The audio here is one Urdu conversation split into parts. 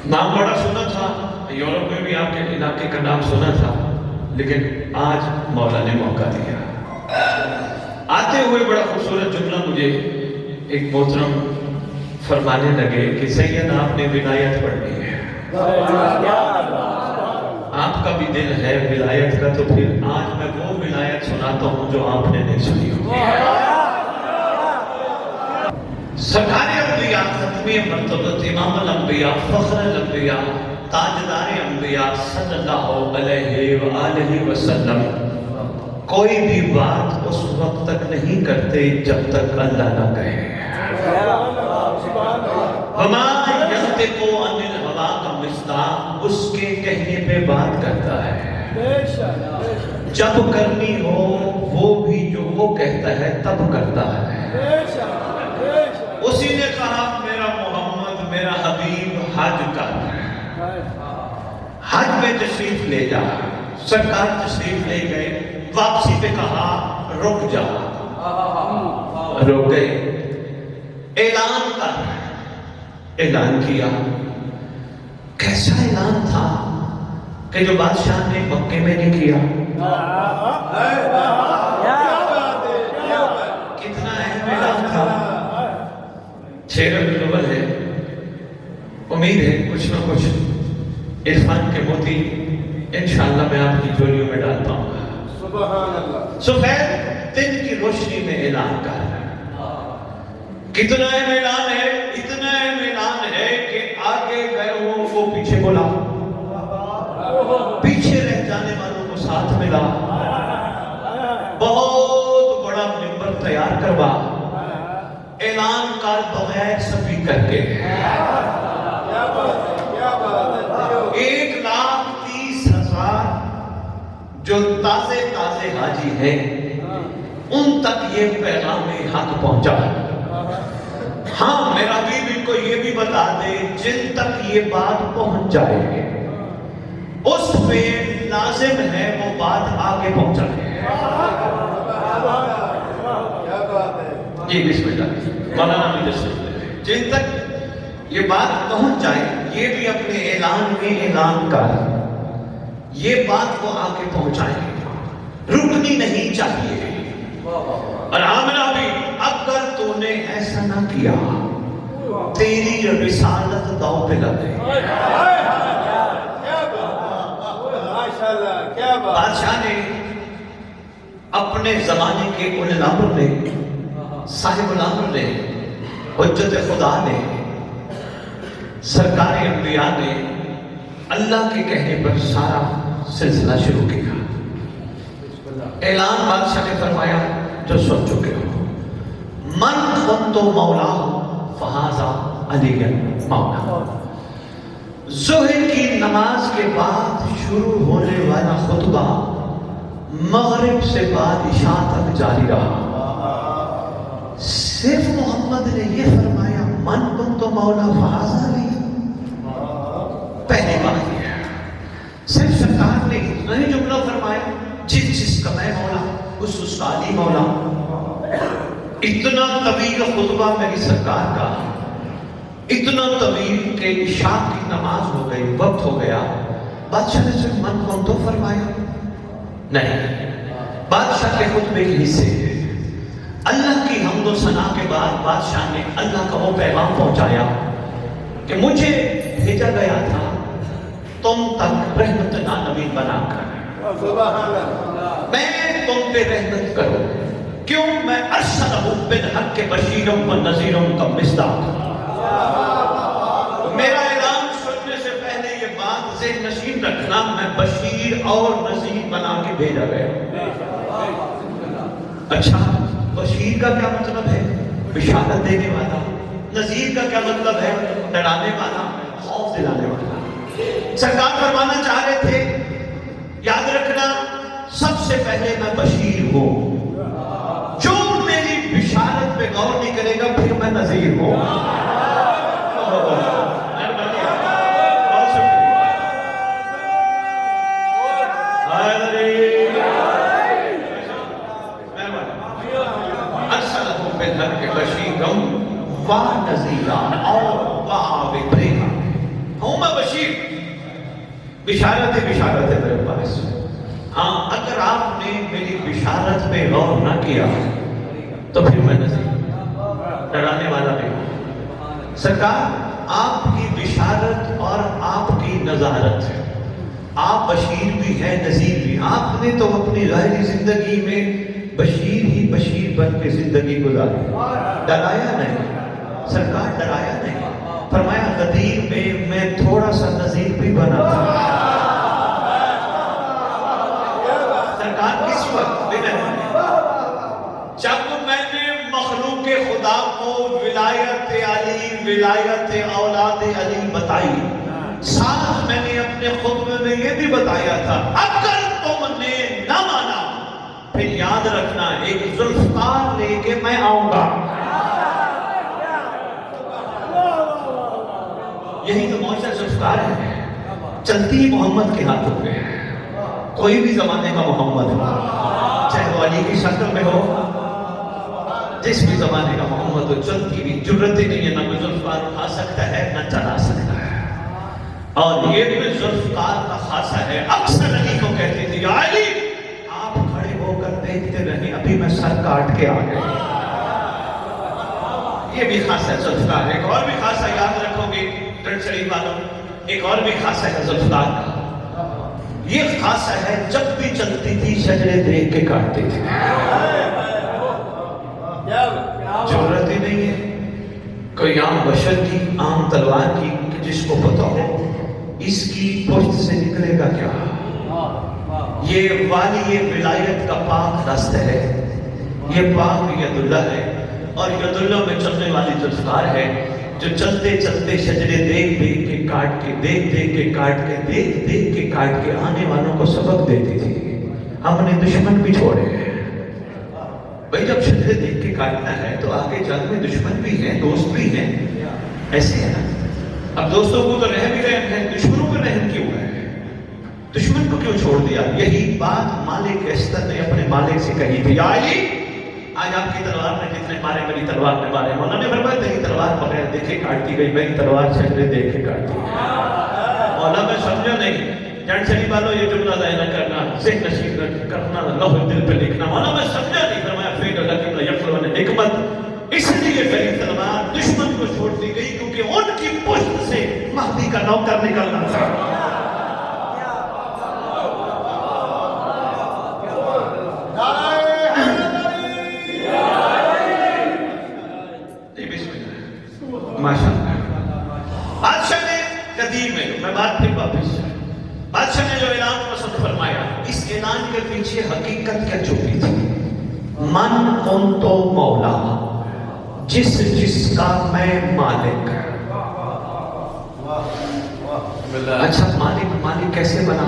نام بڑا سنا تھا، یورپ میں بھی آپ کے علاقے کا نام سنا تھا، لیکن آج مولا نے موقع دیا۔ آتے ہوئے بڑا خوبصورت جملہ مجھے ایک محترم فرمانے لگے کہ سید آپ نے ولایت پڑھنی ہے، آپ کا بھی دل ہے ولایت کا، تو پھر آج میں وہ ولایت سناتا ہوں جو آپ نے نہیں سنی ہوگی۔ سرکار انبیاء، ختمی مرتبت امام الانبیاء، فخر الانبیاء، تاجدار انبیاء صلی اللہ علیہ وآلہ وسلم کوئی بھی بات اس وقت تک نہیں کرتے جب تک اللہ نہ کہے۔ وما ينطق عن الهوى کا مصداق اس کے کہنے پہ بات کرتا ہے، جب کرنی ہو وہ بھی جو وہ کہتا ہے تب کرتا ہے۔ اسی نے کہا میرا محمد میرا حبیب حج کر، حج میں تشریف لے جا، سرکار تشریف لے گئے، واپسی پہ کہا رک جا، رک گئے، اعلان کر، اعلان کیا۔ کیسا اعلان تھا کہ جو بادشاہ نے مکے میں نہیں کیا؟ کتنا اہم اعلان تھا۔ 6 ربیع الاول ہے، امید ہے کچھ نہ کچھ عرفان کے موتی انشاءاللہ میں آپ کی جولیوں میں ڈال پاؤں گا۔ سبحان اللہ۔ سفید دن کی روشنی میں اعلان کر، کتنا اہم اعلان ہے، اتنا اہم اعلان ہے کہ آگے گئے ہوں کو پیچھے بلا، پیچھے رہ جانے والوں کو ساتھ ملا، بہت بڑا منبر تیار کروا، اعلان کر بغیر سپیکر کے۔ 1,30,000 جو تازے تازے حاجی ہیں ان تک یہ پیغام حق پہنچا۔ ہاں میرا بیوی کو یہ بھی بتا دے جن تک یہ بات پہنچ جائے اس پہ لازم ہے وہ بات آگے پہنچائے۔ جی بسم اللہ، مولانا بھی تشریف، جن تک یہ بات پہنچ جائے یہ بھی اپنے اعلان میں اعلان کر، یہ بات وہ آگے پہنچائے، رکنی نہیں چاہیے۔ اور آمنہ بھی اگر تو نے ایسا نہ کیا تیری رسالت داؤ پہ لگے۔ بادشاہ نے اپنے زمانے کے اولي الامر نے، صاحب الامر نے، حجت خدا نے، سرکار انبیاء نے اللہ کے کہنے پر سارا سلسلہ شروع کیا۔ اعلان بادشاہ نے فرمایا جو سن چکے ہو، من خنت مولا فہذا علی مولا۔ ظہر کی نماز کے بعد شروع ہونے والا خطبہ مغرب سے بعد عشاء تک جاری رہا۔ صرف محمد نے یہ فرمایا من خنت مولا فہذا علی، پہلی بات یہ ہے صرف سرکار نے اتنا ہی جملہ فرمایا جس کا میں مولا اس کا علی مولا۔ اتنا طویل خطبہ میری سرکار کا، اتنا طویل کہ عشاء کی نماز ہو گئی، وقت ہو گیا، بادشاہ نے صرف من کون تو فرمایا نہیں۔ بادشاہ کے خطبے کے حصے اللہ کی حمد و ثنا کے بعد بادشاہ نے اللہ کا وہ پیغام پہنچایا کہ مجھے بھیجا گیا تھا تم تک رحمت نبی بنا کر، میں تم پہ رحمت کروں، کیوں میں ارسلہ بالحق بشیرا ونذیرا کا مصداق۔ میرا اعلان سننے سے پہلے یہ بات ذہن نشین رکھنا، میں بشیر اور نذیر بنا کے بھیجا گیا۔ اچھا بشیر کا کیا مطلب ہے؟ بشارت دینے والا۔ نذیر کا کیا مطلب ہے؟ ڈرانے والا، خوف دلانے والا۔ سرکار فرمانا چاہ رہے تھے یاد رکھنا سب سے پہلے میں بشیر ہوں، جو میری بشارت پہ غور نہیں کرے گا پھر میں نذیر ہوں۔ اور میں بشیر، بشارت ہے میرے پاس. ہاں اگر آپ نے میری بشارت پہ غور نہ کیا تو پھر میں نذیر، ڈرانے والا نہیں. سرکار آپ کی بشارت اور آپ کی نظارت ہے، آپ بشیر بھی ہیں نذیر بھی. آپ نے تو اپنی ظاہری زندگی میں بشیر ہی بشیر بن کے زندگی گزاری، ڈرایا نہیں سرکار، ڈرایا نہیں. فرمایا غدیر میں تھوڑا سا نذیر بھی بنا تھا. سرکار کس وقت جب میں نے مخلوق خدا کو ولایت علی، ولایت اولاد علی بتائی، ساتھ میں نے اپنے خطبے میں یہ بھی بتایا تھا اگر تم نے نہ مانا پھر یاد رکھنا ایک ذوالفقار لے کے میں آؤں گا. یہی تو معجزہ ذوالفقار ہے، چلتی ہی محمد کے ہاتھوں پہ ہے. کوئی بھی زمانے کا محمد ہو، چاہے وہ علی کی شکل میں ہو، جس بھی زمانے کا محمد ہو، چلتی بھی جرت ہی نہیں ہے، نہ کوئی ذوالفقار اٹھا سکتا ہے نہ چلا سکتا ہے. اور یہ بھی ذوالفقار کا خاصہ ہے. اکثر علی کو کہتے تھے یا علی آپ کھڑے ہو کر دیکھتے رہیں، ابھی میں سر کاٹ کے آ گئے. یہ بھی خاصہ ہے ذوالفقار. ایک اور بھی خاصہ یاد رکھو گے ٹرنڈ شریف والوں، ایک اور بھی خاصہ ہے ذوالفقار کا. یہ خاصہ ہے جب بھی چلتی تھی شجرے دیکھ کے کاٹتے تھے. ضرورت ہی نہیں ہے کوئی عام بشر کی، عام تلوار کی، جس کو پتا ہو اس کی پشت سے نکلے گا کیا. یہ والی ولایت کا پاک دست ہے، یہ پاک ید اللہ ہے، اور ید اللہ میں چلنے والی ذوالفقار ہے جو چلتے چلتے شجرے دیکھ کے کاٹ کے، دیکھ کے کاٹ کے، دیکھ کے کاٹ کے آنے والوں کو سبق دیتی تھی. ہم نے دشمن بھی چھوڑے ہیں بھائی. جب شجرے دیکھ کے کاٹنا ہے تو آگے جان میں دشمن بھی ہیں، دوست بھی ہیں، ایسے ہے نا. اب دوستوں کو تو رحم ہی رحم ہے، دشمنوں کو رحم کیوں ہے؟ دشمن کو کیوں چھوڑ دیا؟ یہی بات مالک اشتر نے اپنے مالک سے کہی تھی. یا علی آج آپ کی تلوار نے جتنے مارے میری تلوار نے مارے. مولا نے فرمایا تیری تلوار بغیر دیکھے کاٹتی گئی، میری تلوار شجرے دیکھ کے کاٹتی گئی. مولا میں سمجھا نہیں. جان شریف والوں یہ جملہ ظاہر کرنا، ذہن نشین کرنا، لوح دل پہ لکھنا. مولا میں سمجھا نہیں. فرمایا فیل اللہ کی یقلون حکمت، اس لیے میری تلوار دشمن کو چھوڑ دی گئی کیونکہ ان کی پشت سے مہدی کا نوکر نکلنا تھا. بادشاہ نے قدیم میں بات پھر واپس بادشاہ نے جو اعلان پسند فرمایا، اس اعلان کے پیچھے حقیقت کیا چھپی تھی؟ من کن تو مولا، جس کا میں مالک. اچھا مالک کیسے بنا؟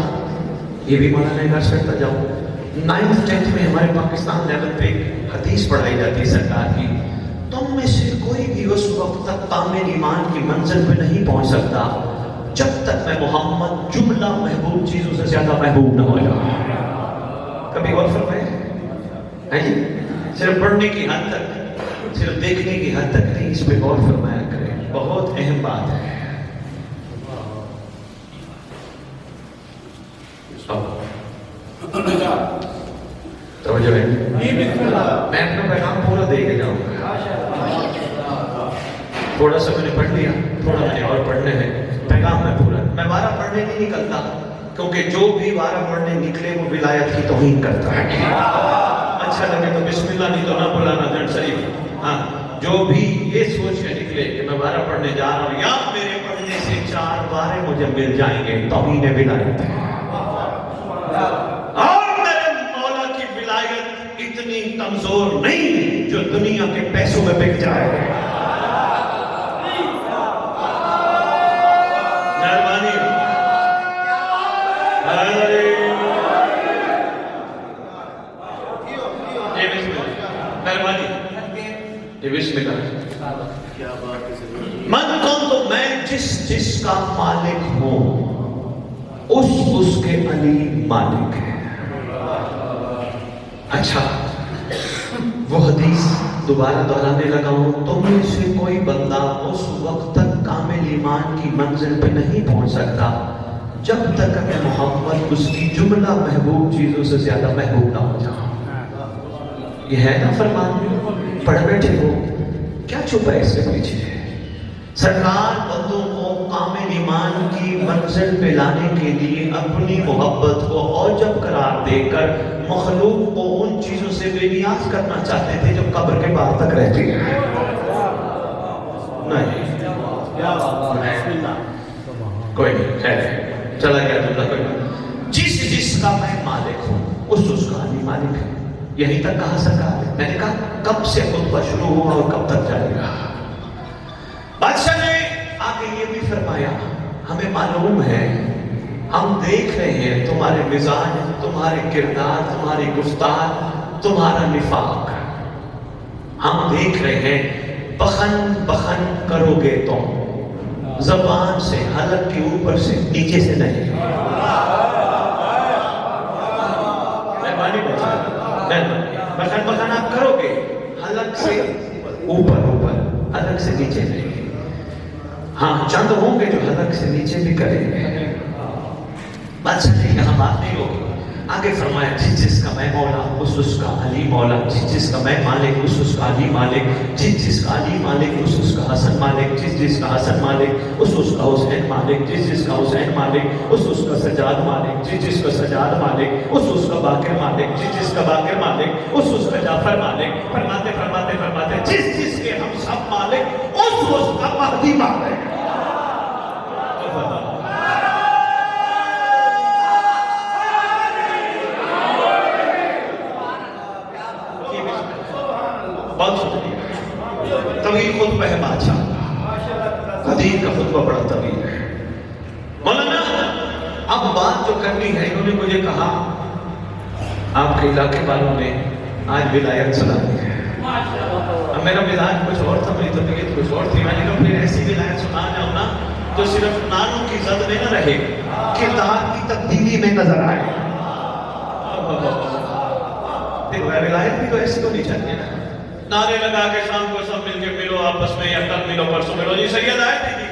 یہ بھی مولانا گھر سکتا جاؤ. 9th 10th میں ہمارے پاکستان لیول پہ حدیث پڑھائی جاتی ہے سرکار کی. تم میں سے کوئی بھی اس وقت تک کامل ایمان کی منزل پہ نہیں پہنچ سکتا جب تک میں محمد جملہ محبوب چیزوں سے زیادہ محبوب نہ ہو جاؤں. کبھی غور فرمائے جی، صرف پڑھنے کی حد تک، صرف دیکھنے کی حد تک نہیں، اس پہ غور فرمایا کریں. بہت اہم بات ہے. توجہ ہے. میں اپنا پیغام پورا دے کے جاؤں گا. تھوڑا سا میں نے پڑھ لیا، تھوڑا میں نے اور پڑھنے ہیں. پیغام میں پورا، میں وارہ پڑھنے نہیں نکلتا کیونکہ جو بھی وارہ پڑھنے نکلے وہ ولایت کی توہین کرتا ہے. اچھا لگے تو بسم اللہ، نہیں تو نہ بلانا جن شریف. ہاں جو بھی یہ سوچ کے نکلے کہ میں وارہ پڑھنے جا رہا ہوں یا میرے پڑھنے سے 4 وارے مجھے مل جائیں گے، توہین ولایت ہے. اور میرے مولا کی ولایت اتنی کمزور نہیں جو دنیا کے پیسوں میں بک جائے. من کون تو میں جس کا مالک ہوں اس کے علی مالک ہے. اچھا وہ حدیث دوبارہ دہرانے لگا ہوں، تم میں سے کوئی بندہ اس وقت تک کامل ایمان کی منزل پہ نہیں پہنچ سکتا جب تک کہ محمد اس کی جملہ محبوب چیزوں سے زیادہ محبوب نہ ہو جائے۔ یہ ہے نا فرمان، پڑھ بیٹھے ہو، کیا چھپا ہے اس کے پیچھے؟ سرکار بندوں کو کامل ایمان کی منزل پہ لانے کے لیے اپنی محبت کو اوجب قرار دے کر مخلوق کو ان چیزوں سے بے نیاز کرنا چاہتے تھے جو قبر کے بعد تک رہتی ہیں۔ نہیں کوئی نہیں، خیر چلا گیا جملہ، کوئی نہیں۔ جس کا میں مالک ہوں اس کا علی مالک ہے، یہی تک کہا سرکار نے۔ میں نے کہا کب سے خطبہ شروع ہوا اور کب تک جائے گا؟ بادشاہ نے آگے یہ بھی فرمایا، ہمیں معلوم ہے، ہم دیکھ رہے ہیں تمہارے مزاج، تمہارے کردار، تمہاری گفتار، تمہارا نفاق، ہم دیکھ رہے ہیں بخن بخن کرو گے تم، زبان سے حلق کے اوپر سے نیچے سے نہیں۔ بخن بخن آپ کرو گے حلق سے اوپر اوپر، حلق سے نیچے نہیں۔ ہاں چند ہوں گے جو حلق سے نیچے بھی کریں گے۔ بادشاہ نے یہاں بات نہیں ہوگی، آگے فرمایا جس کا میں مولا اس کا علی مولا، جس کا میں مالک اس کا علی مالک، جس کا علی مالک اس کا حسن مالک، جس کا حسن مالک اس کا حسین مالک، جس کا حسین مالک اس کا سجاد مالک، جس کا سجاد مالک اس کا باقر مالک، جس کا باقر مالک اس کا جعفر مالک۔ فرماتے فرماتے فرماتے جس کے ہم سب مالک اس کا مہدی مالک۔ طویل خطبہ ہے بادشاہ، حدیث کا خطبہ بڑا طویل ہے۔ مولانا اب بات جو کرنی ہے، انہوں نے مجھے کہا آپ کے علاقے والوں نے آج ولایت سنانی ہے۔ اب میرا مزاج کچھ اور تھا، میری طبیعت کچھ اور تھی، میں نے کہا پھر ایسی ولایت سنا جاؤں نا تو صرف نانوں کی زد میں نہ رہے، کردار کی تبدیلی میں نظر آئے۔ پھر ولایت بھی تو ایسی تو نہیں چاہیے نا، نعرے لگا کے شام کو سب مل کے ملو آپس میں، یا کل ملو پرسوں ملو، جی سید آئے تھے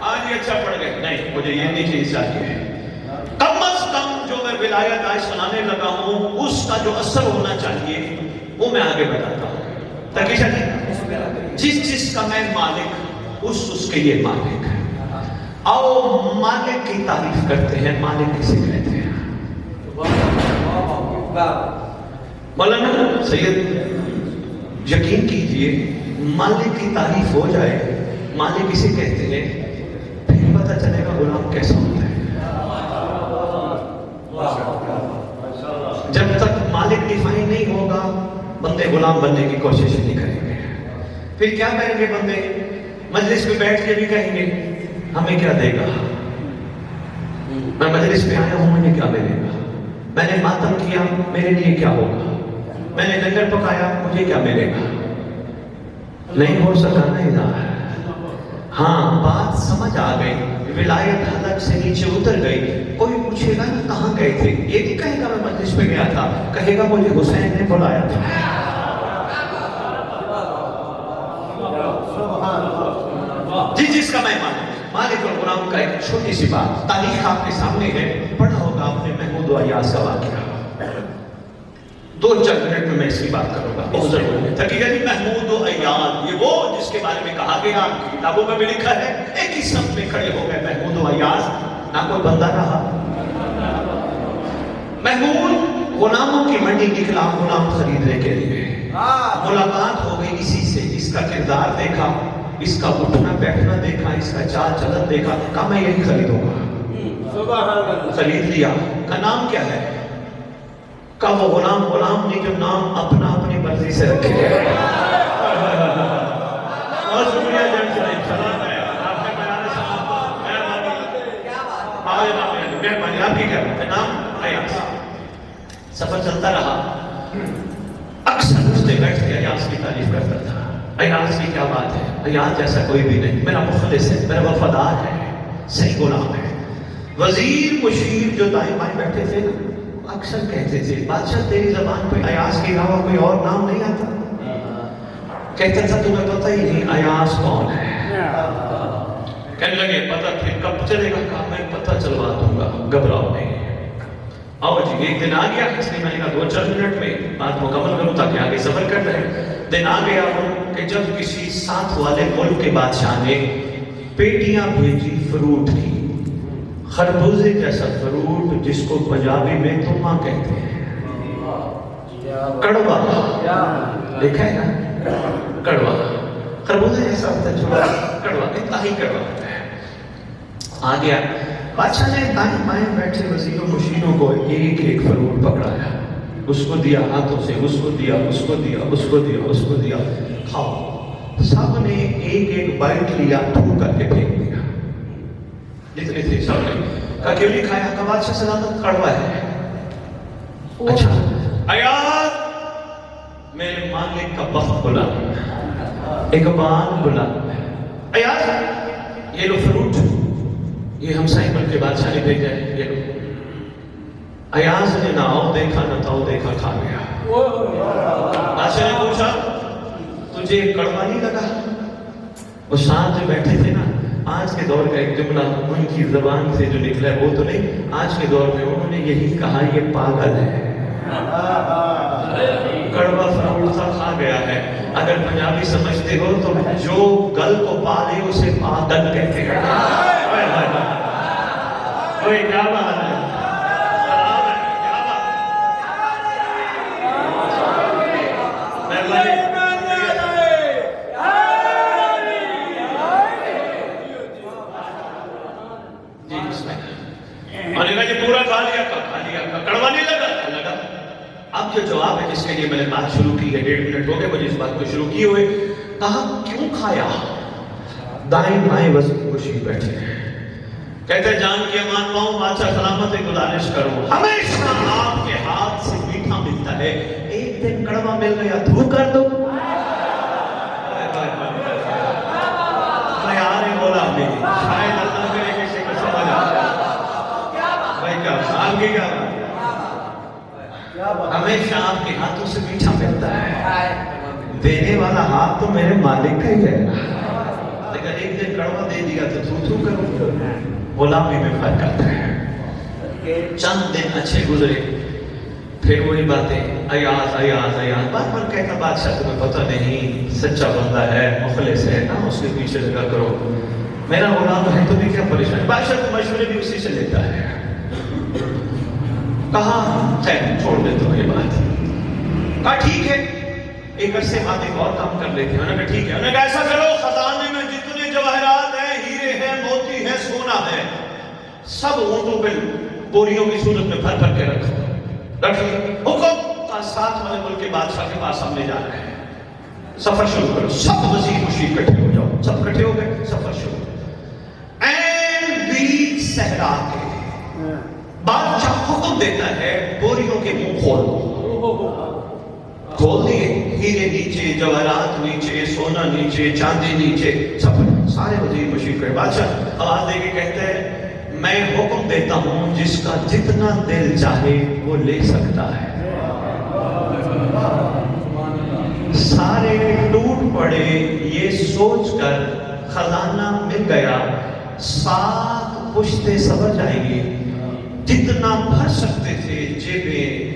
آج یہ اچھا پڑ گئے، نہیں مجھے یہ نہیں چیز چاہیے۔ کم از کم جو میں ولایت آج سنانے لگا ہوں اس کا جو اثر ہونا چاہیے وہ میں آگے بتاتا ہوں تاکہ جس کا میں مالک اس کے یہ مالک ہے۔ آؤ مالک کی تعریف کرتے ہیں، مالک کسے کہتے ہیں؟ مولانا سید یقین کیجئے مالک کی تعریف ہو جائے، مالک کسے کہتے ہیں، پھر پتہ چلے گا غلام کیسا ہوتا ہے۔ جب تک مالک ڈیفائن نہیں ہوگا بندے غلام بننے کی کوشش نہیں کریں گے۔ پھر کیا کہیں گے بندے؟ مجلس میں بیٹھ کے بھی کہیں گے ہمیں کیا دے گا، میں مجلس میں آیا ہوں مجھے کیا ملے گا، میں نے ماتم کیا میرے لیے کیا ہوگا، میں نے لنگر پکایا مجھے کیا ملے گا۔ نہیں ہو سکا نہیں رہا ہے۔ ہاں بات سمجھ آ گئی، ولایت حلق سے نیچے اتر گئی۔ کوئی پوچھے گا نا کہاں گئے تھے، یہ نہیں کہے گا میں مجلس پہ گیا تھا، کہے گا مجھے حسین نے بلایا تھا۔ جس کا میں مالک اور غلام کا ایک چھوٹی سی بات، تاریخ آپ کے سامنے ہے، پڑھا ہوگا آپ نے محمود و ایاز کا واقعہ۔ دو چند منٹ میں اس کی بات کروں گا، بہت ضروری ہے۔ حقیقت محمود و ایاز یہ وہ جس کے بارے میں کہا گیا، کتابوں میں بھی لکھا ہے، ایک ہی صف میں کھڑے ہو گئے محمود و ایاز، نہ کوئی بندہ رہا۔ محمود غلاموں کی منڈی نکلا غلام خریدنے کے لیے، ملاقات ہو گئی اسی سے، اس کا کردار دیکھا، اس کا اٹھنا بیٹھنا دیکھا، اس کا چال چلن دیکھا، کہا میں یہی خریدوں گا۔ خرید لیا۔ کا نام کیا ہے؟ کہ وہ غلام نے جو نام اپنا اپنی مرضی سے رکھے گئے۔ اور شکریہ جناب سلام ہے آپ نے بیان مہربانی آپ کی کیا نام ایاز۔ سفر چلتا رہا، اکثر اٹھتے بیٹھتے ایاز کی تعریف کرتا تھا۔ ایاز کی کیا بات ہے، ایاز جیسا کوئی بھی نہیں، میرا مخلص ہے، میرا وفادار ہے، صحیح غلام ہے۔ وزیر مشیر جو دائیں بائیں بیٹھے تھے اکثر کہتے تھے بادشاہ تیری زبان پہ ایاز کے علاوہ کوئی اور نام نہیں آتا۔ کہتا تھا تمہیں پتہ ہی نہیں ایاز کون ہے. کہنے لگے پتہ پھر کب چلے گا؟ کہا میں پتہ چلوا دوں گا، گھبراؤ نہیں. آؤ جی. ایک دن آ گیا، اس لیے میں نے کہا 2-4 منٹ میں بات مکمل کروں تاکہ آگے سفر کر رہے. دن آ گیا کہ جب کسی ساتھ والے ملک کے بادشاہ نے پیٹیاں بھیجی فروٹ کی، خربوزے جیسا فروٹ جس کو پنجابی میں تما کہتے ہیں، کڑوا. دیکھا ہے نا کڑوا، خربوزے جیسا ہوتا ہے چھوٹا کڑوا، انتہائی کڑوا ہوتا ہے. آ گیا بادشاہ نے دائیں بائیں بیٹھے وزیروں مشیروں کو ایک ایک فروٹ پکڑایا، اس کو دیا ہاتھوں سے، اس کو دیا، اس کو دیا، اس کو دیا، اس کو دیا، کھاؤ. سب نے ایک ایک بائٹ لیا، تھو کر کے پھینک دیا. جتنے تھے سب نے کہا کیوں نہیں کھایا؟ کہا بادشاہ سلامت کڑوا ہے. اچھا ایاز میرے مالک کا بخت بلا، اقبال بلا. ایاز یہ لو فروٹ، یہ ہم سائیں ملک کے بادشاہ نے بھیجا ہے، یہ لو. ایاز نے نہ آؤ دیکھا نہ تاؤ دیکھا، کھا گیا. بادشاہ نے پوچھا تجھے کڑوا نہیں لگا؟ وہ ساتھ جو بیٹھے تھے نا، آج کے دور کا ایک جملہ ان کی زبان سے جو نکلا ہے وہ تو نہیں، آج کے دور میں انہوں نے یہی کہا یہ پاگل ہے. کڑوا فروٹ سا کھا گیا ہے. اگر پنجابی سمجھتے ہو تو جو گل کو پالے اسے پاگل کہتے ہیں. کوئی کیا بات ہے؟ پورا کھا لیا، کڑوا نہیں لگا. اب جو جواب ہے جس کے لیے میں نے بات شروع کی ہے، 1.5 منٹ ہو گئے مجھے اس بات کو شروع کیے ہوئے. کہا کیوں کھایا؟ دائیں بائیں وزیر مشیر بیٹھے ہیں. کہتے جان کی امان پاؤں، بادشاہ سلامت گزارش کروں، ہمیشہ آپ کے ہاتھ سے میٹھا ملتا ہے، ایک دن کڑوا مل گیا تھو کر دو. میں آ رہے بولا میری شاید اللہ کرے کسی کو سمجھ آ جائے. بھائی کیا سال کی کیا ہمیشہ آپ کے ہاتھوں سے میٹھا ملتا ہے. دینے والا ہاتھ تو میرے مالک کا ہی ہے، لیکن ایک دن کڑوا دے دیا تو تھو تھو کرو. غلامی میں فرق آتا ہے. چند دن اچھے گزرے، پھر وہی باتیں، ایاز ایاز ایاز. بار بار کہتا بادشاہ تمہیں پتہ نہیں، سچا بندہ ہے، مخلص ہے نا، اس کے پیچھے لگا کرو. میرا غلام ہے تو بھی کیا پریشان. بادشاہ کو مشورے بھی اسی سے لیتا ہے. کہا خیر چھوڑ دیتا ہوں یہ بات. کہا ٹھیک ہے، ایک عرصے بعد ایک اور کام کر لیتے ہیں. انہوں نے کہا ٹھیک ہے. انہوں نے کہا ایسا کرو، خزانے میں جتنے جواہرات ہیں، ہیرے ہیں، موتی ہے، سونا ہے، سب اونٹوں پہ بوریوں کی صورت میں بھر بھر کے رکھو. رکھیے حکم. ساتھ والے ملک کے بادشاہ کے پاس ہم لے جا رہے ہیں، سفر شروع کرو. سب وزیر مشیر اکٹھے ہو جاؤ. سب اکٹھے ہو گئے، سفر شروع. این بیچ صحرا کے بادشاہ حکم دیتا ہے بوریوں کے منہ کھول دو. کھول دیے. ہیرے نیچے، جواہرات نیچے، سونا نیچے، چاندی نیچے، سب سارے وزیر مشیر کرے. بادشاہ آواز دے کے کہتے ہیں میں حکم دیتا ہوں جس کا جتنا دل چاہے وہ لے سکتا ہے. سارے ٹوٹ پڑے یہ سوچ کر خزانہ مل گیا. 7 پشتے سبر جائیں گے. جتنا بھر سکتے تھے جیبیں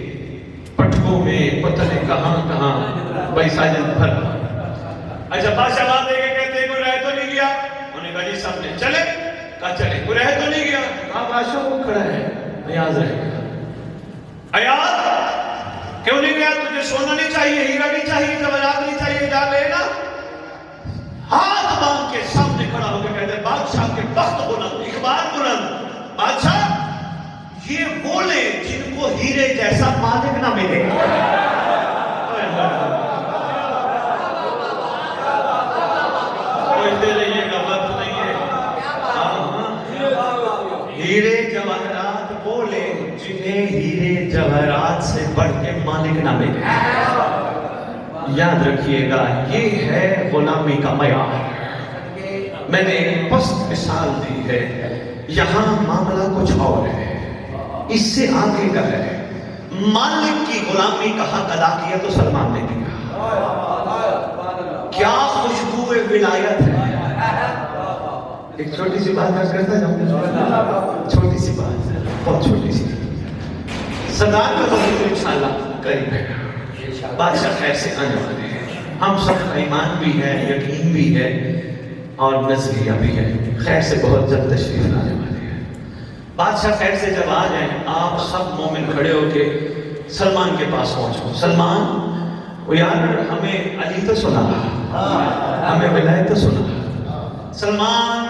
پٹکوں میں، پتہ نہیں کہاں کہاں. بھائی ساجد بھر. اچھا بادشاہ بات دے کے کہتے کوئی رہ تو نہیں گیا؟ انہوں نے کہا جی سب نے. چلے؟ کہا چلے. کوئی رہ تو نہیں گیا؟ کہا بادشاہ وہ کھڑا ہے، ایاز رہے گا. ایاز کیوں نہیں گیا؟ تجھے سونا نہیں چاہیے، ہیرا نہیں چاہیے، جواہرات نہیں چاہیے، جا لے نا. ہاتھ باندھ کے سامنے کھڑا ہو کے کہتے بادشاہ کے بخت بلند، اقبال بلند. بادشاہ یہ بولے جن کو ہیرے جیسا مالک نہ ملے. کوئی رہیے گا، وقت نہیں ہے. ہیرے جواہرات بولے جنہیں ہیرے جواہرات سے بڑھ کے مالک نہ ملے. یاد رکھیے گا یہ ہے غلامی کا معیار. میں نے ایک پست مثال دی ہے، یہاں معاملہ کچھ اور ہے، اس سے آگے کا ہے. مالک کی غلامی کا حق ادا کیا تو سلمان نے کیا. کیا خوشبو ولایت ہے. ایک چھوٹی سی بات عرض کرتا جاؤں، چھوٹی سی بات، بہت چھوٹی سی. سردار کا ظہور انشاءاللہ قریب ہے. بادشاہ خیر سے آنے والے ہیں. ہم سب کا ایمان بھی ہے، یقین بھی ہے اور نظریہ بھی ہے. خیر سے بہت جلد تشریف لانے والے ہیں. بادشاہ خیر سے جب آ جائیں، آپ سب مومن کھڑے ہو کے سلمان کے پاس پہنچو. سلمان، وہ یار ہمیں علی تو سنا، ہمیں ولایت تو سنا. سلمان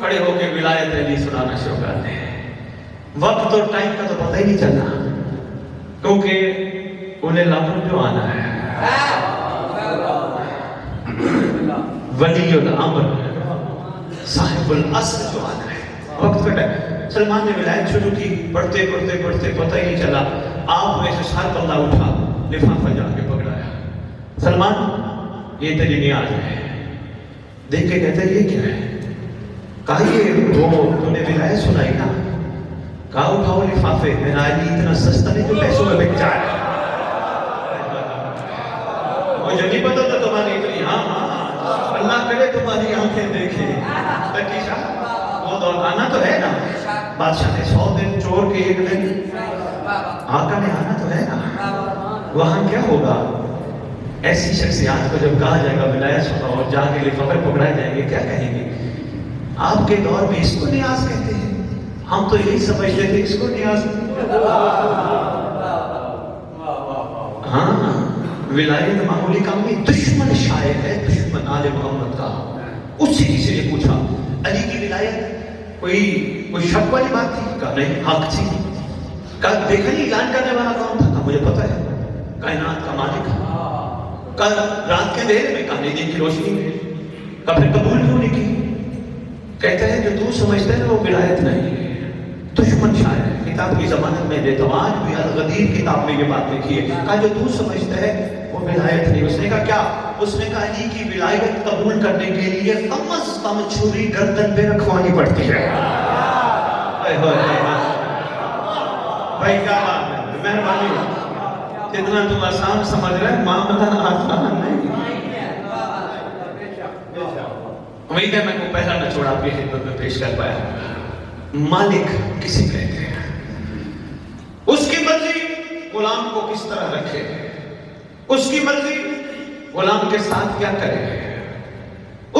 کھڑے ہو کے ولایت علی سنانا شروع کرتے ہیں. وقت اور ٹائم کا تو پتہ ہی نہیں چلنا، کیونکہ انہیں لمحہ جو آنا ہے. ولی الامر صاحب الاصل جو آنا ہے، وقت کا ٹائم. سلمان نے ولایت شروع کی. پڑھتے پڑھتے پڑھتے پتہ ہی نہیں چلا. آپ میں سے سر بندہ اٹھا، لفافہ جا کے پکڑایا. سلمان، یہ تیری نیاز ہے. دیکھ کے کہتا ہے یہ کیا ہے؟ کہا یہ وہ تو نے ولایت سنائی نا. کہا اٹھاؤ لفافے، میرا علی اتنا سستا نہیں جو پیسوں میں بک جائے. مجھے نہیں پتا تھا تمہاری اتنی. ہاں اللہ کرے تمہاری آنکھیں دیکھیں. وہ دور آنا تو ہے نا. بادشاہ نے 100 دن چور کے 1 دن آقا نے آنا تو ہے نا. وہاں کیا ہوگا؟ ایسی شخصیات کو جب کہا جائے گا ولایت سنا اور جا کے لفافے پکڑائے جائیں گے، کیا کہیں گے؟ آپ کے دور میں اس کو نیاز کہتے ہیں. ہم تو یہی سمجھتے تھے اس کو نیاز. ہاں، ولایت معمولی کام نہیں. دشمن شاعر ہے، دشمن آل محمد کا. اس سے کسی نے پوچھا علی کی ولایت کوئی شک والی بات تھی؟ کہا نہیں، حق تھی. کہا دیکھا نہیں اعلان کرنے والا کون تھا؟ کہا مجھے پتا ہے، کائنات کا مالک. کل رات کے اندھیرے میں، کہا نہیں دن کی روشنی میں. کہا پھر قبول کیوں نہیں کی؟ کہتے ہیں جو تو سمجھتے ہیں وہ ولایت نہیں ہے. دشمن شاعر ہے. کتاب کی ضمانت میں دیتا ہوں، آج بھی الغدیر کتاب میں یہ بات لکھی ہے. کہا جو تو سمجھتا ہے وہ ولایت نہیں. اس نے کہا کیا؟ اس نے کہا علی کی ولایت قبول کرنے کے لیے کم از کم چھری گردن پہ رکھوانی پڑتی ہے. بھائی کیا بات ہے، مہربانی. اتنا تم آسان سمجھ رہے ہیں، معاملہ آسان نہیں. امید ہے میں کو پہلا نہ چھوڑا آپ کی خدمت میں پیش کر پایا. مالک کسی کہتے ہیں، اس کی مرضی غلام کو کس طرح رکھے، اس کی مرضی غلام کے ساتھ کیا کرے،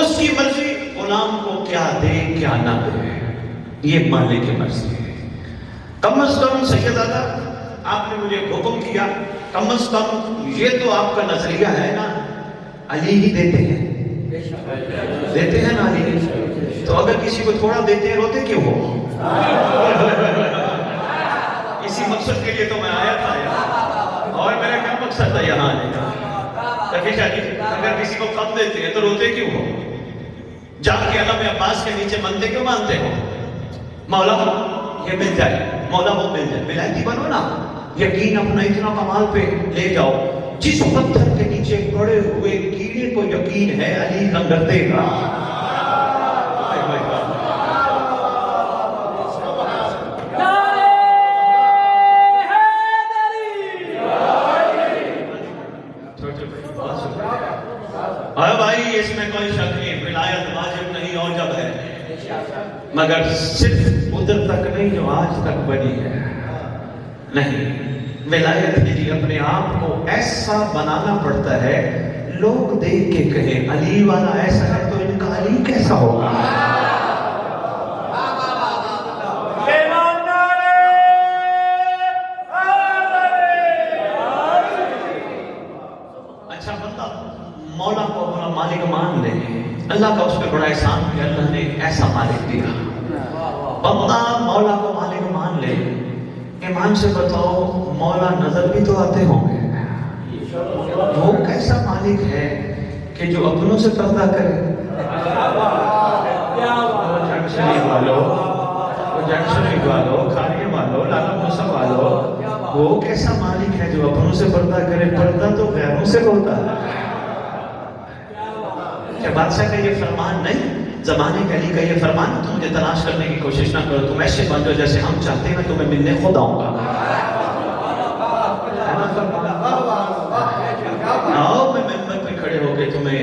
اس کی مرضی غلام کو کیا دے کیا نہ دے. یہ مالک کی مرضی ہے. کم از کم سید اعلیٰ آپ نے مجھے حکم کیا، کم از کم یہ تو آپ کا نظریہ ہے نا علی ہی دیتے ہیں، دیتے ہیں نا علی. تو اگر کسی کو تھوڑا دیتے ہیں روتے کیوں ہو؟ اسی مقصد کے لیے تو میں آیا تھا یہاں، اور میرا کیا مقصد تھا یہاں آنے کا. اگر کسی کو کم دیتے ہیں تو روتے کیوں ہو؟ جا کے علم عباس کے نیچے منتے کیوں مانتے ہو؟ مولا یہ مل جائے، مولا وہ مل جائے. ولایتی بنو نا. یقین اپنا اتنا کمال پہ لے جاؤ، جس پتھر کے نیچے پڑے ہوئے کیڑے کو یقین ہے علی لنگر دے گا. بھائی اس میں کوئی شک نہیں، ولایت واجب نہیں اور جب ہے، مگر صرف ادھر تک نہیں جو آج تک بنی ہے. نہیں، ولایت کے لیے اپنے آپ کو ایسا بنانا پڑتا ہے لوگ دیکھ کے کہیں علی والا ایسا ہے تو ان کا علی کیسا ہوگا. اچھا بندہ مولا کو اپنا مالک مان لے، اللہ کا اس پہ بڑا احسان ہے، اللہ نے ایسا مالک دیا. بندہ مولا کو مالک مان لے. ایمان سے بتاؤ مولا نظر بھی تو آتے ہوں گے. وہ کیسا مالک ہے کہ جو اپنوں سے پردہ کرے. جنگ والو کھانے والو لالا موسم والو، وہ کیسا مالک ہے جو اپنوں سے پردہ کرے. پردہ تو غیروں سے ہوتا ہے. کیا بادشاہ کا یہ فرمان نہیں، زمانے کے علی کا یہ فرمان؟ تم مجھے تلاش کرنے کی کوشش نہ کرو، تم ایسے بن جاؤ جیسے ہم چاہتے ہیں، میں تمہیں ملنے خود آؤں گا. آؤ میں ممبر پہ کھڑے ہو کے تمہیں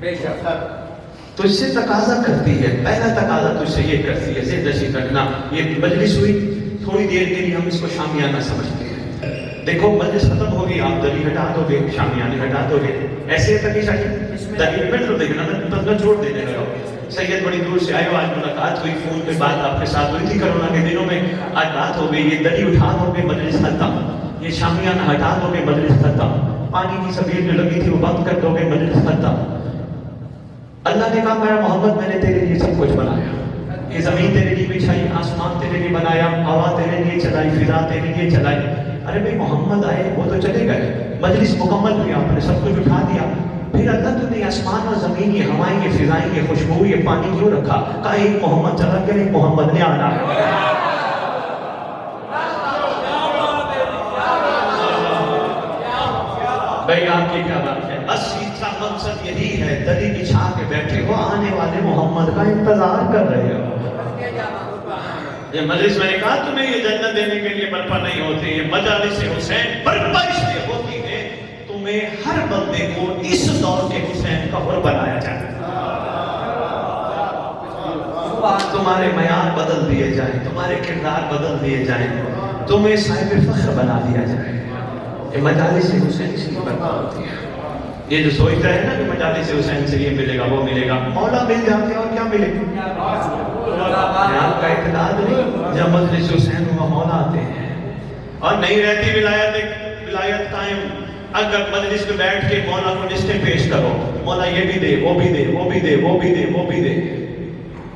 تو اس سے تقاضا کرتی ہے، پہلا تقاضا تو اس سے یہ کرتی ہے زندگی کرنا. یہ مجلس ہوئی تھوڑی دیر کے لیے ہم اس کو شامیانہ سمجھتے ہیں. دیکھو مجلس ختم ہوگی، آپ دلی ہٹا دو گے، شامیانے ہٹا دو گے، ایسے تک ہی دلی میں تو دیکھنا نہ چھوڑ دینے لگا. سید بڑی دور سے آئے، آج ملاقات ہوئی، فون پہ بات آپ کے ساتھ ہوئی تھی کرونا کے دنوں میں، آج بات ہو گئی. یہ دلی اٹھا دو گے مجلس ختم، یہ شامیانہ ہٹا دو گے مجلس ختم، پانی کی سبیل جو لگی تھی وہ بند کر دو گے مجلس ختم. اللہ نے کہا میرا محمد میں نے تیرے لیے سب کچھ بنایا، یہ زمین تیرے لیے بچھائی، آسمان تیرے لیے بنایا، ہوا تیرے لیے چلائی، فضا تیرے لیے چلائی. ارے بھائی محمد آئے وہ تو چلے گئے، مجلس مکمل ہوئی، آپ نے سب کچھ اٹھا دیا، پھر اللہ تو نے آسمان اور زمین، یہ ہوائیں، یہ فضائیں، یہ خوشبو، یہ پانی کیوں رکھا؟ کہا ایک محمد چلا گیا، ایک محمد نے آنا ہے. بھائی آپ کی کیا بات ہے؟ بس اس کا مقصد یہی ہے، دلی بچھا کے بیٹھے ہو، آنے والے محمد کا انتظار کر رہے ہو. یہ مجلس میں نے کہا تمہیں یہ جنت دینے کے لیے برپا نہیں ہوتی، یہ مجالس حسین برپا اس لیے ہوتی ہے تمہیں ہر بندے کو اس دور کے حسین کا حر بنایا جائے، تمہارے معیار بدل دیے جائیں، تمہارے کردار بدل دیے جائیں، تمہیں صاحب فخر بنا دیا جائے. یہ مجالس حسین اس لیے برپا ہوتی ہے. یہ جو سوچتا ہے نا کہ مجالس حسین سے یہ ملے گا وہ ملے گا، مولا مل جاتے اور کیا ملے گا؟ آپ کا اعتقاد نہیں، جب مجلس حسین ہوا مولا آتے ہیں اور نہیں رہتی ولایت قائم. اگر مجلس میں بیٹھ کے مولا کو لسٹیں پیش کرو، مولا یہ بھی دے، وہ بھی دے، وہ بھی دے، وہ بھی دے، وہ بھی دے،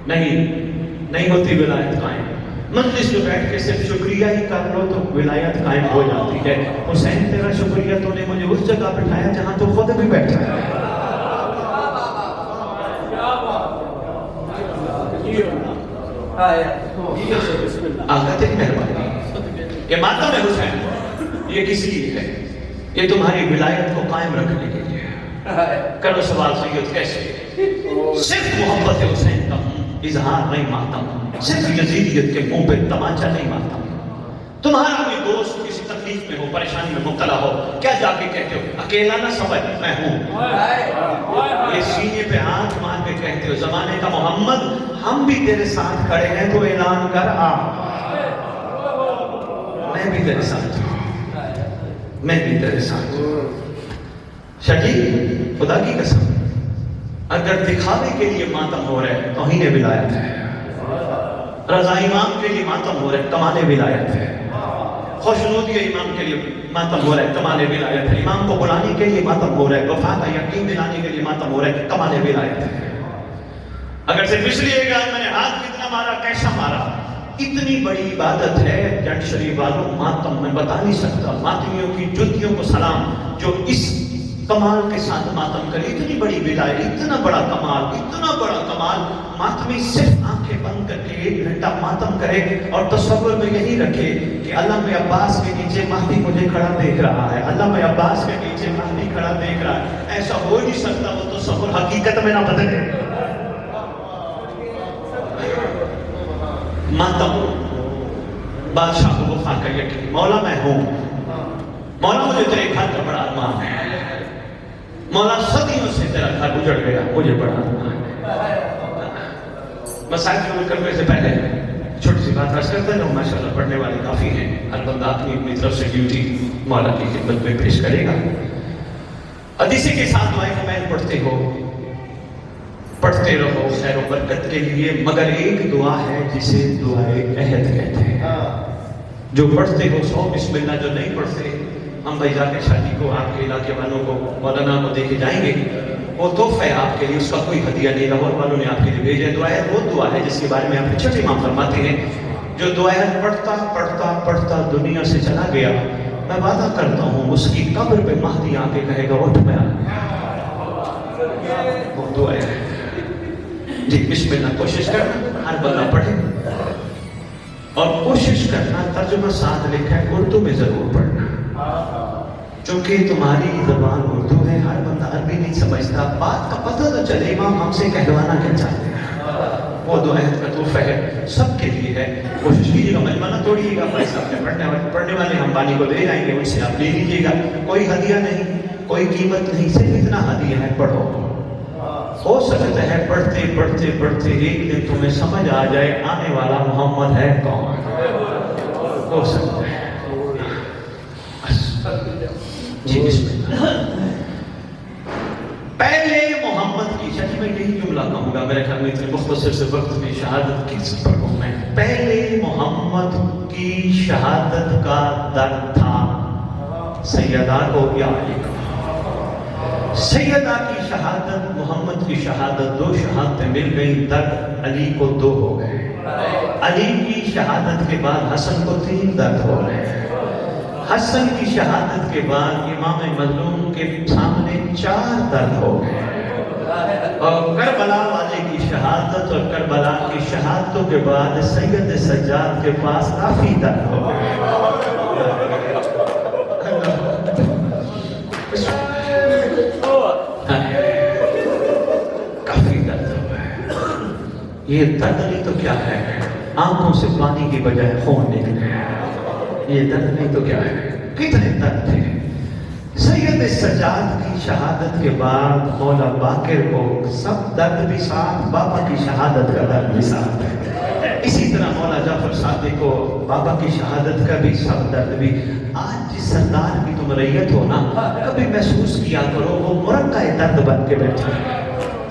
نہیں ہوتی ولایت قائم. مجلس میں بیٹھ کے صرف شکریہ ہی کر لو تو ولایت قائم ہو جاتی ہے. حسین تیرا شکریہ، تو نے مجھے اس جگہ بٹھایا جہاں تو خود بھی بیٹھا ہے. آقا تیری مہربانی. یہ ماتم حسین یہ کس لیے ہے؟ یہ تمہاری ولایت کو قائم رکھنے کے لیے ہے. کرو سوال سید کیسے؟ صرف محبت حسین کا اظہار نہیں ماتم، صرف یزیدیت کے منہ پہ تمانچہ نہیں ماتم. تمہارا کوئی دوست کسی تکلیف میں ہو، پریشانی میں مبتلا ہو، کیا جا کے کہتے ہو اکیلا نہ سمجھ میں ہوں؟ یہ سینے پہ ہاتھ مار کے کہتے ہو زمانے کا محمد ہم بھی تیرے ساتھ کھڑے ہیں، تو اعلان کر آ، میں بھی تیرے ساتھ ہوں، میں بھی تیرے ساتھ ہوں. شکی خدا کی قسم اگر دکھاوے کے لیے ماتم ہو رہا ہے توہین ولایت ہے، رضا امام کے لیے ماتم ہو رہا ہے کمال ولایت ہے، خوشنودی امام کے لیے ماتم ہو رہا ہے کمال ولایت ہے، امام کو بلانے کے لیے ماتم ہو رہا ہے، وفا کا یقین دلانے کے لیے ماتم ہو رہا ہے کمال ولایت ہے. اگر صرف اس لیے کہ میں نے ہاتھ کتنا مارا، کیسا مارا، اتنی بڑی عبادت ہے جٹ شریف والوں، ماتم میں بتا نہیں سکتا. ماتمیوں کی جوتیوں کو سلام جو اس کمال کے ساتھ ماتم کرے. اتنی بڑی ولایت، اتنا بڑا کمال، اتنا بڑا کمال. ماتمی صرف آنکھیں بند کر کے 1 گھنٹہ ماتم کرے اور تصور میں یہی رکھے کہ علم عباس کے نیچے مہدی مجھے کھڑا دیکھ رہا ہے، علم عباس کے نیچے مہدی کھڑا دیکھ رہا ہے. ایسا ہو نہیں سکتا، وہ تصور حقیقت میں نہ بدلے. ماتم بادشاہ کو وفا کا یقین، مولا میں ہوں، مولا مجھے تیرے گھر کا بڑا ارمان ہے، مولا صدیوں سے تیرا گھر اجڑ گیا، مجھے بڑا ارمان ہے. مسائل شروع کرنے سے پہلے چھوٹی سی بات عرض کرتا ہوں. ماشاءاللہ پڑھنے والے کافی ہیں، ہر بندہ اپنی طرف سے ڈیوٹی مولا کی خدمت میں پیش کرے گا. حدیث کے ساتھ دعائیں کمائن پڑھتے ہو، پڑھتے رہو خیر و برکت کے لیے، مگر ایک دعا ہے جسے دعائے عہد کہتے ہیں. جو پڑھتے ہو 100 بسم اللہ، جو نہیں پڑھتے ہم بھائی جا کے شادی کو آپ کے علاقے والوں کو مولانا کو دے کے جائیں گے، وہ تحفہ ہے آپ کے لیے، اس کا کوئی ہدیہ نہیں. لاہور والوں نے آپ کے لیے بھیجا. دعا وہ دعا ہے جس کے بارے میں آپ چھٹے امام فرماتے ہیں جو دعا پڑھتا پڑھتا پڑھتا دنیا سے چلا گیا، میں وعدہ کرتا ہوں اس کی قبر پہ مہدی آ کے کہے گا اٹھ میں آ. وہ دعا ہے جی. بسم اللہ کوشش کرنا ہر بندہ پڑھے، اور کوشش کرنا ترجمہ ساتھ لکھا ہے اردو میں ضرور پڑھنا، چونکہ تمہاری زبان اردو ہے، ہر بندہ عربی نہیں سمجھتا. بات کا پتہ تو چلے امام ہم سے کہلوانا کیا چاہتے ہیں. وہ دو عہد کا تحفہ ہے، سب کے لیے ہے. کوشش کیجیے گا، مجمع نہ توڑیے گا. بھائی صاحب نے پڑھنے والے ہم بانی کو دے جائیں گے، ان سے آپ لے لیجیے گا. کوئی ہدیہ نہیں، کوئی قیمت نہیں، صرف اتنا ہدیہ ہے پڑھو. ہو سکتا ہے پڑھتے پڑھتے پڑھتے ایک دن تمہیں سمجھ آ جائے آنے والا محمد ہے کون. ہو سکتا ہے. جی بسم اللہ. پہلے محمد کی شکل میں یہی جملہ کہوں گا، میرے خیال میں اتنے مختصر سے وقت میں شہادت کس پر ہوں میں. پہلے محمد کی شہادت کا در تھا سیدہ کو یا علی کا. سیدہ کی شہادت، محمد کی شہادت، دو شہادتیں مل گئی، در علی کو دو ہو گئے. علی کی شہادت کے بعد حسن کو 3 درد ہو گئے. حسن کی شہادت کے بعد امام مظلوم کے سامنے 4 درد ہو گئے. اور کربلا والے کی شہادت اور کربلا کی شہادتوں کے بعد سید سجاد کے پاس کافی درد ہو گئے. کافی درد ہو گئے. یہ درد نہیں تو کیا ہے، آنکھوں سے پانی کی بجائے خون نکلے. یہ درد نہیں تو کیا ہے، کتنے درد تھے. سید سجاد کی شہادت کے بعد مولا باقر کو سب درد بھی ساتھ، بابا کی شہادت کا درد بھی ساتھ ہے. اسی طرح مولا جعفر صادق کو بابا کی شہادت کا بھی سب درد بھی. آج جس سردار کی تم ریت ہو نا، کبھی محسوس کیا کرو وہ مرقع درد بن کے بیٹھا ہے.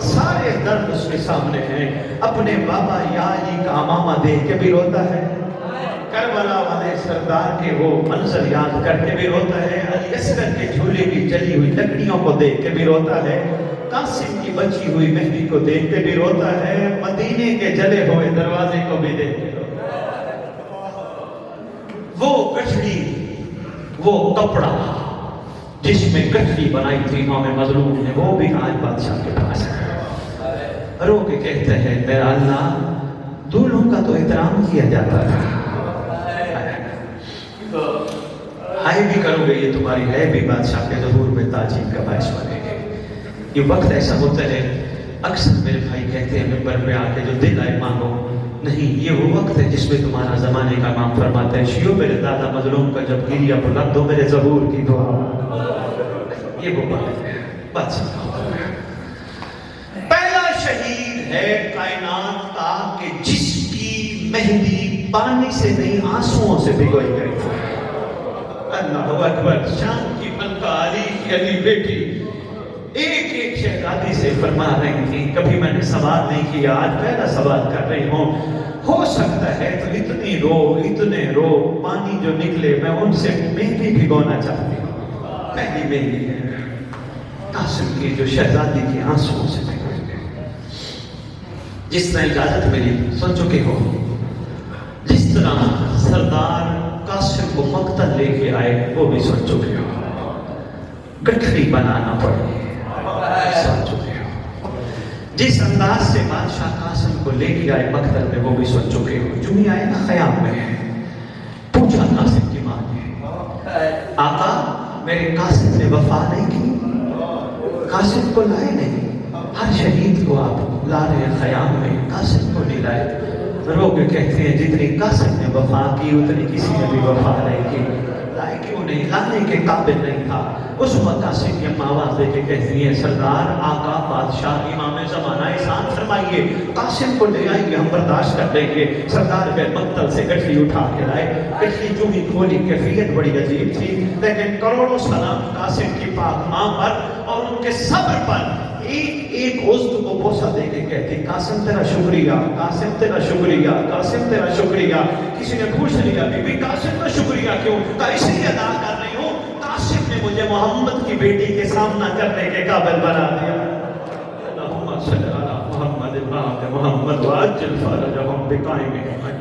سارے درد اس کے سامنے ہیں. اپنے بابا یا علی کا امامہ دیکھ کے بھی روتا ہے، کربلا والے سردار کے وہ منظر یاد کر کے بھی روتا ہے، علی اصغر کے جھولے کی جلی ہوئی لکڑیوں کو دیکھ کے بھی روتا ہے، قاسم کی بچی ہوئی مہدی کو دیکھ کے بھی روتا ہے، مدینے کے جلے ہوئے دروازے کو بھی دیکھ کے روتا ہے. وہ گٹھڑی، وہ کپڑا جس میں گٹھڑی بنائی تھی امام مظلوم نے، وہ بھی آج بادشاہ کے پاس ہے. رو کے کہتے ہیں میرا اللہ، دولوں کا تو احترام کیا جاتا تھا، ہائے بھی کرو گے یہ تمہاری ہے بھی بادشاہ کے ظہور میں تعظیم کا باعث بنے گے. یہ وقت ایسا ہوتا ہے، اکثر میرے بھائی کہتے ہیں ممبر پہ آ کے جو دل آئے مانگو. نہیں، یہ وہ وقت ہے جس میں تمہارا زمانے کا امام فرماتا ہے شیو میرے دادا مظلوم کا جب گریا بلند دو میرے ظہور کی دعا. یہ وہ بات ہے بادشاہ. پہلا شہید ہے کائنات کا کہ جس کی مہندی پانی سے نہیں آنسوؤں سے بھگوئی گئی. اللہ اکبر. شام کی ملکہ علی کی علی بیٹی ایک ایک شہزادی سے فرما رہی تھی، کبھی میں نے سوال نہیں کیا، آج پہلا سوال کر رہی ہوں. ہو سکتا ہے تو اتنی رو، اتنے رو، پانی جو نکلے میں ان سے مہندی بھگونا چاہتی ہوں. پہلی مہندی ہے قاسم کی جو شہزادی کے آنسوؤں سے بھگوئی گئی. جس طرح اجازت ملی سن چکے ہو، جس طرح سردار قاسم کو مقتل لے کے آئے وہ بھی سن چکے ہو. گٹھڑی بنانا پڑی سن چکے ہو. جس انداز سے بادشاہ قاسم کو لے کے آئے مقتل میں وہ بھی سن چکے ہو. چونی آئے نا خیام میں، پوچھا قاسم کی ماں نے، آقا میرے قاسم نے وفا نہیں کی، قاسم کو لائے نہیں. ہر شہید کو آپ لا رہے ہیں خیام میں، قاسم کو نہیں لائے. رو کے کہتے ہیں جتنی قاسم نے وفا کی اتنی کسی نے بھی وفا نہیں کی. لائے کیوں نہیں؟ لانے کے قابل نہیں تھا. اس وقت قاسم کی اما آواز دے کے کہتی ہیں سردار آقا بادشاہ امام زمانہ احسان فرمائیے، قاسم کو لے آئیں گے، ہم برداشت کر لیں گے. سردار کے مقتل سے گٹھڑی اٹھا کے لائے. گٹھڑی جو ہی کھولی کیفیت بڑی عجیب تھی، لیکن کروڑوں سلام قاسم کی پاک ماں پر اور ان کے صبر پر. ایک ایک عضو کو بوسہ دے کے کہتے قاسم تیرا شکریہ، قاسم تیرا شکریہ، قاسم تیرا شکریہ. کسی نے پوچھ لیا بی بی قاسم کا شکریہ کیوں؟ کہا اس لیے ادا کر رہی ہوں، قاسم نے مجھے محمد کی بیٹی کے سامنا کرنے کے قابل بنا دیا. اللہم صلی علی محمد وآل محمد وعجل فرجہم بقائمہم.